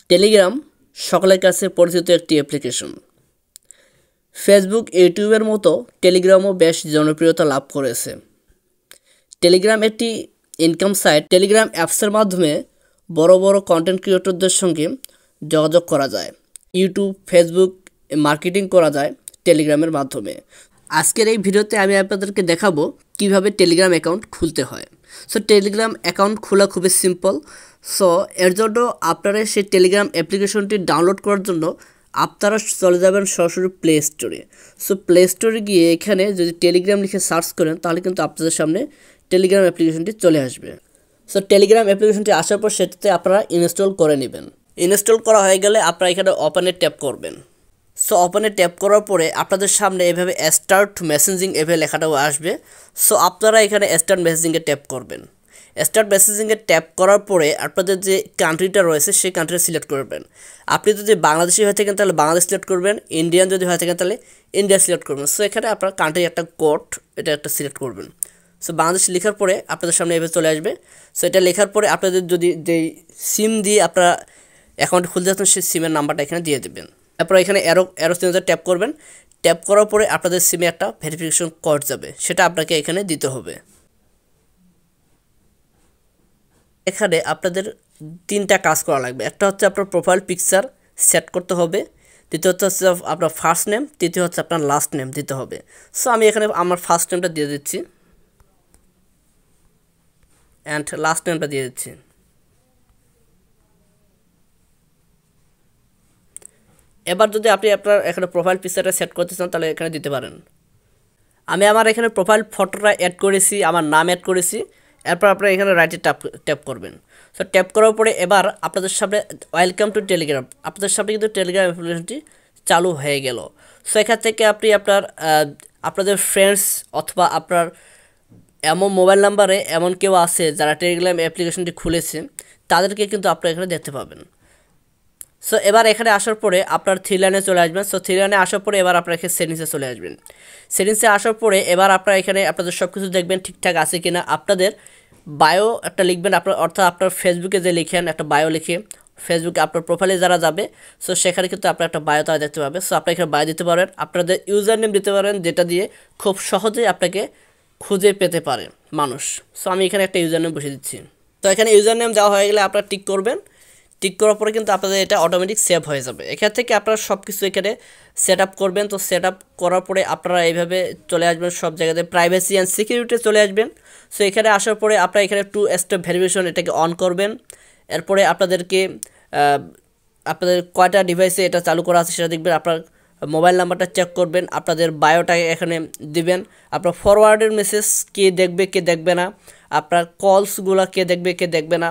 Telegram সকলের কাছে পরিচিত একটি অ্যাপ্লিকেশন। ফেসবুক, ইউটিউবের মতো টেলিগ্রামও বেশ জনপ্রিয়তা লাভ করেছে। টেলিগ্রাম একটি ইনকাম সাইট। টেলিগ্রাম অ্যাপসের মাধ্যমে বড় বড় কন্টেন্ট ক্রিয়েটরদের সঙ্গে যোগাযোগ করা যায়। ইউটিউব, ফেসবুক মার্কেটিং করা যায় টেলিগ্রামের মাধ্যমে। আজকের এই ভিডিওতে আমি আপনাদেরকে দেখাবো কিভাবে টেলিগ্রাম অ্যাকাউন্ট খুলতে হয়। সো টেলিগ্রাম অ্যাকাউন্ট খোলা খুবই সিম্পল। সো এর জন্য আপনারা সেই টেলিগ্রাম অ্যাপ্লিকেশনটি ডাউনলোড করার জন্য আপনারা চলে যাবেন সরাসরি প্লে স্টোরে। সো প্লে স্টোরে গিয়ে এখানে যদি টেলিগ্রাম লিখে সার্চ করেন তাহলে কিন্তু আপনাদের সামনে টেলিগ্রাম অ্যাপ্লিকেশনটি চলে আসবে। সো টেলিগ্রাম অ্যাপ্লিকেশনটি আসার পর সেটাতে আপনারা ইনস্টল করে নেবেন। ইনস্টল করা হয়ে গেলে আপনারা এখানে ওপেনে ট্যাপ করবেন। সো ওপেনে ট্যাপ করার পরে আপনাদের সামনে এভাবে স্টার্ট মেসেজিং এভাবে লেখাটাও আসবে। সো আপনারা এখানে স্টার্ট মেসেজিংয়ে ট্যাপ করবেন। স্টার্ট মেসেজিংয়ে ট্যাপ করার পরে আপনাদের যে কান্ট্রিটা রয়েছে সেই কান্ট্রি সিলেক্ট করবেন। আপনি যদি বাংলাদেশি হয়ে থাকেন তাহলে বাংলাদেশ সিলেক্ট করবেন, ইন্ডিয়ান যদি হয়ে থাকেন তাহলে ইন্ডিয়া সিলেক্ট করবেন। সো এখানে আপনার কান্ট্রির একটা কোড এটা একটা সিলেক্ট করবেন। সো বাংলাদেশ লেখার পরে আপনাদের সামনে এভাবে চলে আসবে। সো এটা লেখার পরে আপনাদের যদি যেই সিম দিয়ে আপনারা অ্যাকাউন্ট খুলতে যাচ্ছেন সেই সিমের নাম্বারটা এখানে দিয়ে দেবেন। তারপর এখানে অ্যারো চিহ্নতে ট্যাপ করবেন। ট্যাপ করার পরে আপনাদের সিমে একটা ভেরিফিকেশন কোড যাবে, সেটা আপনাকে এখানে দিতে হবে। এখানে আপনাদের তিনটা কাজ করা লাগবে। একটা হচ্ছে আপনার প্রোফাইল পিকচার সেট করতে হবে, দ্বিতীয় হচ্ছে আপনার ফার্স্ট নেম, তৃতীয় হচ্ছে আপনার লাস্ট নেম দিতে হবে। সো আমি এখানে আমার ফার্স্ট নেমটা দিয়ে দিচ্ছি অ্যান্ড লাস্ট নেমটা দিয়ে দিচ্ছি। এবার যদি আপনি আপনার এখানে প্রোফাইল পিকচারটা সেট করতে চান তাহলে এখানে দিতে পারেন। আমি আমার এখানে প্রোফাইল ফটোটা অ্যাড করেছি, আমার নাম অ্যাড করেছি। এরপর আপনারা এখানে রাইটে ট্যাপ করবেন। সো ট্যাপ করার পরে এবার আপনাদের সামনে ওয়েলকাম টু টেলিগ্রাম, আপনাদের সামনে কিন্তু টেলিগ্রাম অ্যাপ্লিকেশনটি চালু হয়ে গেল। সো এখান থেকে আপনি আপনাদের ফ্রেন্ডস অথবা আপনার এমন মোবাইল নাম্বারে এমন কেউ আছে যারা টেলিগ্রাম অ্যাপ্লিকেশনটি খুলেছে তাদেরকে কিন্তু আপনারা এখানে দেখতে পাবেন। সো এবার এখানে আসার পরে আপনার থ্রি লাইনে চলে আসবেন। সো থ্রি লাইনে আসার পরে এবার আপনার এখানে সেটিংসে চলে আসবেন। সেটিংসে আসার পরে এবার আপনারা এখানে আপনাদের সব কিছু দেখবেন ঠিকঠাক আছে কিনা। আপনাদের বায়ো একটা লিখবেন, অর্থাৎ আপনার ফেসবুকে যে লিখেন একটা বায়ো লিখে ফেসবুকে আপনার প্রোফাইলে যারা যাবে সো সেখানে কিন্তু আপনার একটা বায়ো তারা দেখতে পাবে। সো আপনারা এখানে বায়ো দিতে পারেন, আপনাদের ইউজার নেম দিতে পারেন যেটা দিয়ে খুব সহজেই আপনাকে খুঁজে পেতে পারে মানুষ। সো আমি এখানে একটা ইউজার নেম বসে দিচ্ছি। তো এখানে ইউজার নেম দেওয়া হয়ে গেলে আপনারা টিক করবেন। টিক করার পরে কিন্তু আপনাদের এটা অটোমেটিক সেভ হয়ে যাবে। এখান থেকে আপনারা সব কিছু এখানে সেট আপ করবেন। তো সেট আপ করার পরে আপনারা এইভাবে চলে আসবেন সব জায়গাতে প্রাইভেসি অ্যান্ড সিকিউরিটি চলে আসবেন। সো এখানে আসার পরে আপনারা এখানে 2 স্টেপ ভেরিফিকেশন এটাকে অন করবেন। এরপরে আপনাদেরকে আপনাদের কয়টা ডিভাইসে এটা চালু করা আছে সেটা দেখবেন। আপনার মোবাইল নাম্বারটা চেক করবেন, আপনাদের বায়োটা এখানে দিবেন, আপনার ফরওয়ার্ডের মেসেজ কে দেখবে কে দেখবে না, আপনার কলসগুলো কে দেখবে কে দেখবে না,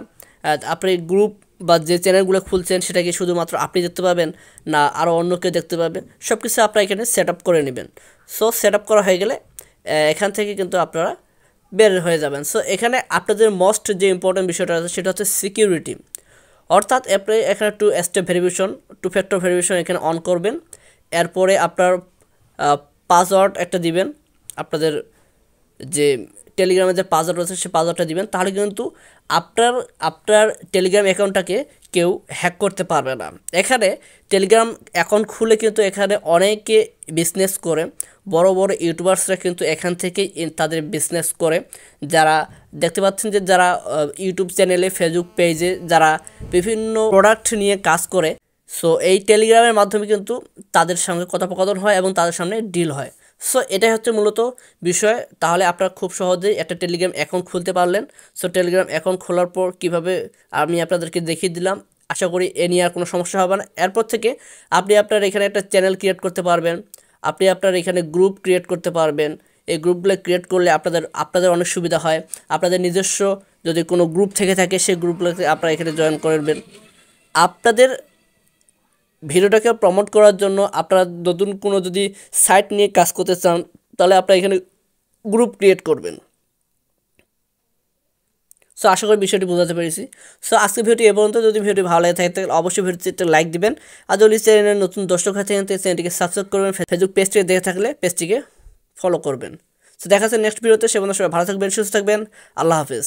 আপনি গ্রুপ বা যে চ্যানেলগুলো খুলছেন সেটা কি শুধুমাত্র আপনি দেখতে পাবেন না আরও অন্য কেউ দেখতে পাবেন, সব কিছু আপনারা এখানে সেট আপ করে নেবেন। সো সেট আপ করা হয়ে গেলে এখান থেকে কিন্তু আপনারা বের হয়ে যাবেন। সো এখানে আপনাদের মোস্ট যে ইম্পর্টেন্ট বিষয়টা আছে সেটা হচ্ছে সিকিউরিটি, অর্থাৎ আপনি এখানে 2 স্টেপ ভেরিফিকেশন 2 ফ্যাক্টর ভেরিফিকেশন এখানে অন করবেন। এরপরে আপনার পাসওয়ার্ড একটা দিবেন, আপনাদের যে টেলিগ্রামের যে পাসওয়ার্ড আছে সেই পাসওয়ার্ডটা দিবেন। তাহলে কিন্তু আপনার টেলিগ্রাম অ্যাকাউন্টটাকে কেউ হ্যাক করতে পারবে না। এখানে টেলিগ্রাম অ্যাকাউন্ট খুলে কিন্তু এখানে অনেকে বিজনেস করে, বড় বড় ইউটিউবার্সরা কিন্তু এখান থেকে তাদের বিজনেস করে। যারা দেখতে পাচ্ছেন যে যারা ইউটিউব চ্যানেলে ফেসবুক পেজে যারা বিভিন্ন প্রোডাক্ট নিয়ে কাজ করে, সো এই টেলিগ্রামের মাধ্যমে কিন্তু তাদের সঙ্গে কথোপকথন হয় এবং তাদের সামনে ডিল হয়। সো এটাই হচ্ছে মূলত বিষয়। তাহলে আপনারা খুব সহজেই একটা টেলিগ্রাম অ্যাকাউন্ট খুলতে পারলেন। সো টেলিগ্রাম অ্যাকাউন্ট খোলার পর কীভাবে আমি আপনাদেরকে দেখিয়ে দিলাম, আশা করি এ নিয়ে আর কোনো সমস্যা হবে না। এরপর থেকে আপনি আপনার এখানে একটা চ্যানেল ক্রিয়েট করতে পারবেন, আপনি আপনার এখানে গ্রুপ ক্রিয়েট করতে পারবেন। এই গ্রুপগুলো ক্রিয়েট করলে আপনাদের অনেক সুবিধা হয়। আপনাদের নিজস্ব যদি কোনো গ্রুপ থেকে থাকে সেই গ্রুপগুলোকে আপনারা এখানে জয়েন করবেন। আপনাদের ভিডিওটাকে প্রমোট করার জন্য আপনারা নতুন কোনো যদি সাইট নিয়ে কাজ করতে চান তাহলে আপনারা এখানে গ্রুপ ক্রিয়েট করবেন। সো আশা করি বিষয়টি বোঝাতে পেরেছি। সো আজকে ভিডিওটি এ পর্যন্ত। যদি ভিডিওটি ভালো লাগে থাকে তাহলে অবশ্যই ভিডিওটি একটা লাইক দিবেন। আর যদি চ্যানেলের নতুন দর্শক হয়ে থাকেন তাহলে চ্যানেলটিকে সাবস্ক্রাইব করবেন, ফেসবুক পেজটিকে দেখে থাকলে পেজটিকে ফলো করবেন। সো দেখা যাচ্ছে নেক্সট ভিডিওতে। সে পর্যন্ত সবাই ভালো থাকবেন, সুস্থ থাকবেন। আল্লাহ হাফেজ।